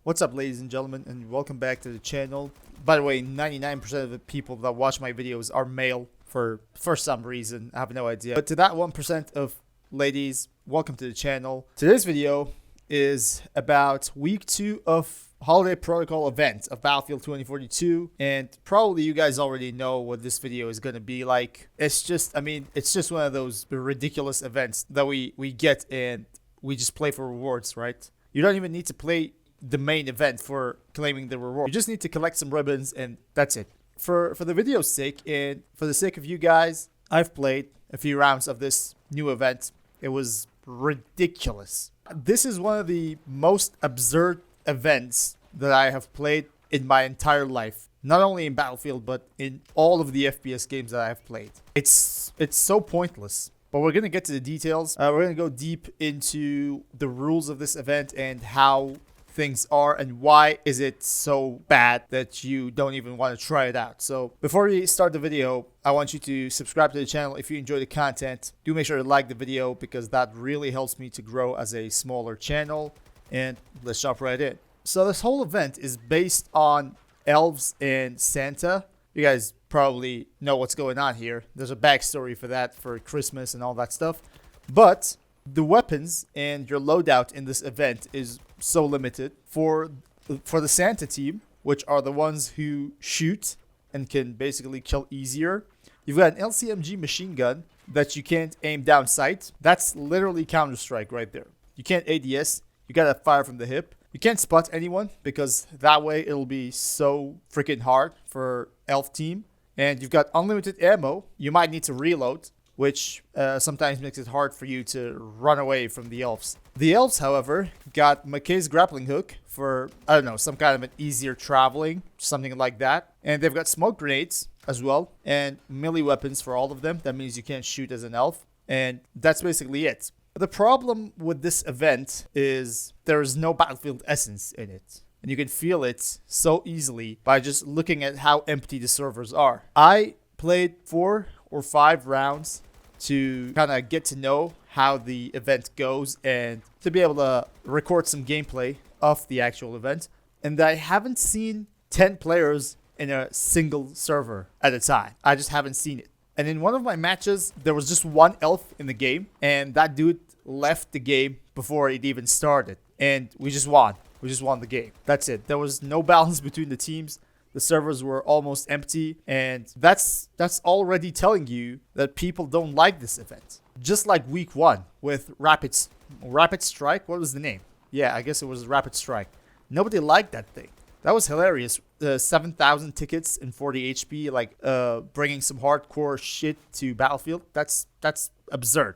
What's up, ladies and gentlemen, and welcome back to the channel. By the way, 99% of the people that watch my videos are male for some reason. I have no idea. But to that 1% of ladies, welcome to the channel. Today's video is about week 2 of Holiday Protocol event of Battlefield 2042, and probably you guys already know what this video is going to be like. It's just one of those ridiculous events that we get and we just play for rewards, right? You don't even need to play the main event for claiming the reward. You just need to collect some ribbons and that's it. For the video's sake and for the sake of you guys, I've played a few rounds of this new event. It was ridiculous. This is one of the most absurd events that I have played in my entire life. Not only in Battlefield, but in all of the FPS games that I've played. It's so pointless. But we're going to get to the details. We're going to go deep into the rules of this event and how things are and why is it so bad that you don't even want to try it out. So before we start the video, I want you to subscribe to the channel if you enjoy the content. Do make sure to like the video because that really helps me to grow as a smaller channel. And let's jump right in. So this whole event is based on Elves and Santa. You guys probably know what's going on here. There's a backstory for that, for Christmas and all that stuff. But the weapons and your loadout in this event is so limited. For the Santa team, which are the ones who shoot and can basically kill easier, you've got an LCMG machine gun that you can't aim down sight. That's literally Counter-Strike right there. You can't ADS. You gotta fire from the hip. You can't spot anyone because that way it'll be so freaking hard for Elf team. And you've got unlimited ammo. You might need to reload, which sometimes makes it hard for you to run away from the Elves. The Elves, however, got McKay's grappling hook for, I don't know, some kind of an easier traveling, something like that. And they've got smoke grenades as well, and melee weapons for all of them. That means you can't shoot as an Elf. And that's basically it. The problem with this event is there is no Battlefield essence in it. And you can feel it so easily by just looking at how empty the servers are. I played 4 or 5 rounds to kind of get to know how the event goes and to be able to record some gameplay of the actual event. And I haven't seen 10 players in a single server at a time. I just haven't seen it. And in one of my matches, there was just one Elf in the game, and that dude left the game before it even started. And we just won. We just won the game. That's it. There was no balance between the teams. The servers were almost empty, and that's already telling you that people don't like this event. Just like week 1 with Rapid Strike. What was the name? Yeah, I guess it was Rapid Strike. Nobody liked that thing. That was hilarious. 7,000 tickets and 40 HP, like bringing some hardcore shit to Battlefield. That's absurd.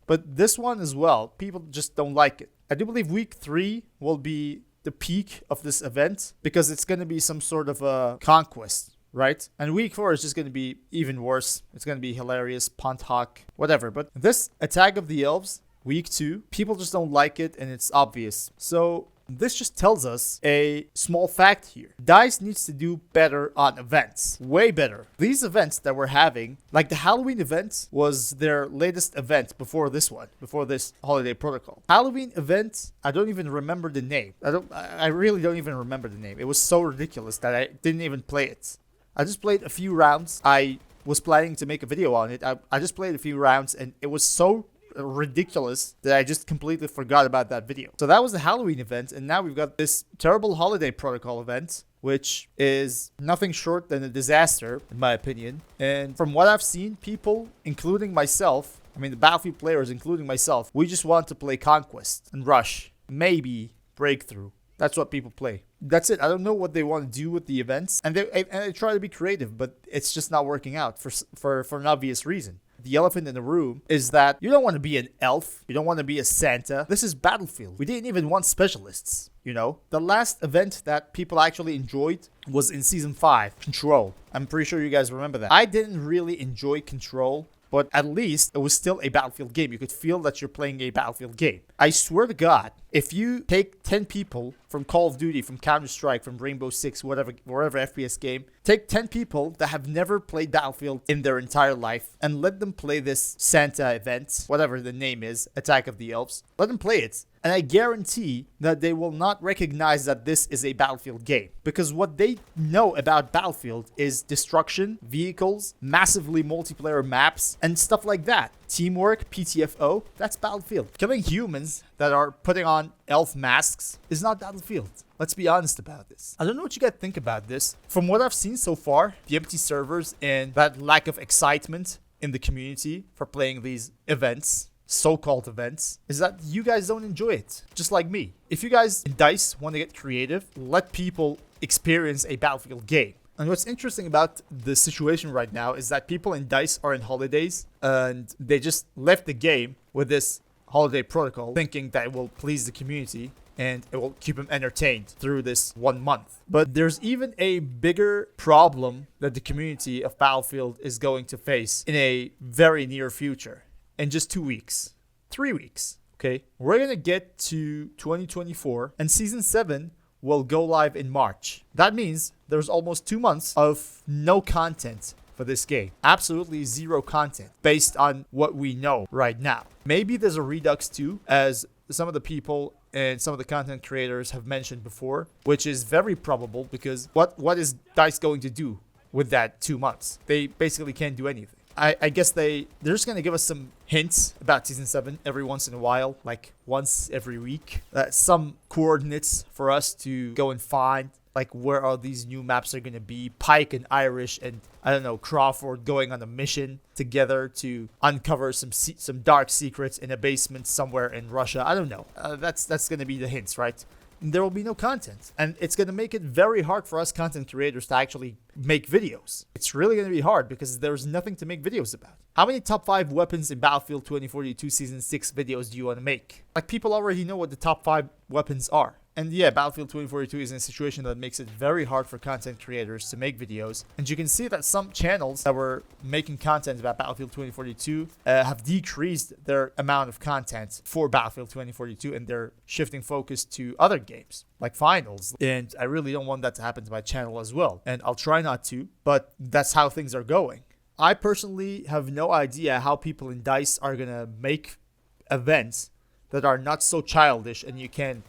But this one as well, people just don't like it. I do believe week 3 will be the peak of this event because it's going to be some sort of a conquest, right? And week 4 is just going to be even worse. It's going to be hilarious, punt hawk, whatever. But this Attack of the Elves, week 2, people just don't like it and it's obvious. So this just tells us a small fact here. DICE needs to do better on events. Way better. These events that we're having, like the Halloween event was their latest event before this one, before this Holiday Protocol. Halloween event, I don't even remember the name. I really don't even remember the name. It was so ridiculous that I didn't even play it. I just played a few rounds. I was planning to make a video on it. I just played a few rounds and it was so ridiculous that I just completely forgot about that video. So that was the Halloween event, and now we've got this terrible Holiday Protocol event, which is nothing short than a disaster in my opinion. And from what I've seen, people, including myself, I mean the Battlefield players including myself, we just want to play Conquest and Rush, maybe Breakthrough. That's what people play. That's it. I don't know what they want to do with the events, and they try to be creative, but it's just not working out for an obvious reason. The elephant in the room is that you don't want to be an Elf. You don't want to be a Santa. This is Battlefield. We didn't even want specialists, you know? The last event that people actually enjoyed was in Season 5, Control. I'm pretty sure you guys remember that. I didn't really enjoy Control, but at least it was still a Battlefield game. You could feel that you're playing a Battlefield game. I swear to God, If you take 10 people from Call of Duty, from Counter-Strike, from Rainbow Six, whatever FPS game, take 10 people that have never played Battlefield in their entire life and let them play this Santa event, whatever the name is, Attack of the Elves. Let them play it. And I guarantee that they will not recognize that this is a Battlefield game. Because what they know about Battlefield is destruction, vehicles, massively multiplayer maps, and stuff like that. Teamwork, PTFO, that's Battlefield. Killing humans that are putting on elf masks is not Battlefield. Let's be honest about this. I don't know what you guys think about this. From what I've seen so far, the empty servers and that lack of excitement in the community for playing these events, so-called events, is that you guys don't enjoy it, just like me. If you guys in DICE want to get creative, let people experience a Battlefield game. And what's interesting about the situation right now is that people in DICE are in holidays and they just left the game with this holiday protocol thinking that it will please the community and it will keep them entertained through this 1 month. But there's even a bigger problem that the community of Battlefield is going to face in a very near future. In just 2 weeks, 3 weeks, okay? We're gonna get to 2024 and Season 7 will go live in March. That means there's almost 2 months of no content for this game. Absolutely zero content based on what we know right now. Maybe there's a redux too, as some of the people and some of the content creators have mentioned before, which is very probable because what is DICE going to do with that 2 months? They basically can't do anything. I guess they're just going to give us some hints about Season 7 every once in a while, like once every week. Some coordinates for us to go and find, like where are these new maps are going to be. Pike and Irish and, I don't know, Crawford going on a mission together to uncover some dark secrets in a basement somewhere in Russia. I don't know. That's going to be the hints, right? There will be no content. And it's going to make it very hard for us content creators to actually make videos. It's really going to be hard because there's nothing to make videos about. How many top 5 weapons in Battlefield 2042 Season 6 videos do you want to make? Like, people already know what the top 5 weapons are. And yeah, Battlefield 2042 is in a situation that makes it very hard for content creators to make videos. And you can see that some channels that were making content about Battlefield 2042 have decreased their amount of content for Battlefield 2042 and they're shifting focus to other games like Finals. And I really don't want that to happen to my channel as well. And I'll try not to, but that's how things are going. I personally have no idea how people in DICE are going to make events that are not so childish and you can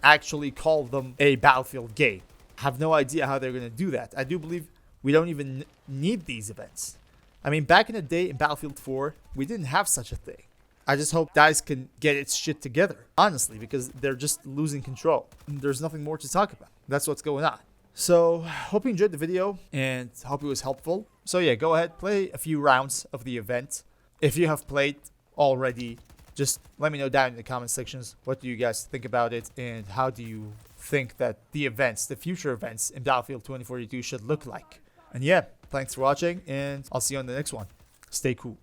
actually call them a Battlefield game. I have no idea how they're going to do that. I do believe we don't even need these events. I mean, back in the day in Battlefield 4, we didn't have such a thing. I just hope DICE can get its shit together, honestly, because they're just losing control. There's nothing more to talk about. That's what's going on. So, hope you enjoyed the video and hope it was helpful. So yeah, go ahead, play a few rounds of the event. If you have played already, just let me know down in the comment sections what do you guys think about it and how do you think that the events, the future events in Battlefield 2042 should look like. And yeah, thanks for watching and I'll see you on the next one. Stay cool.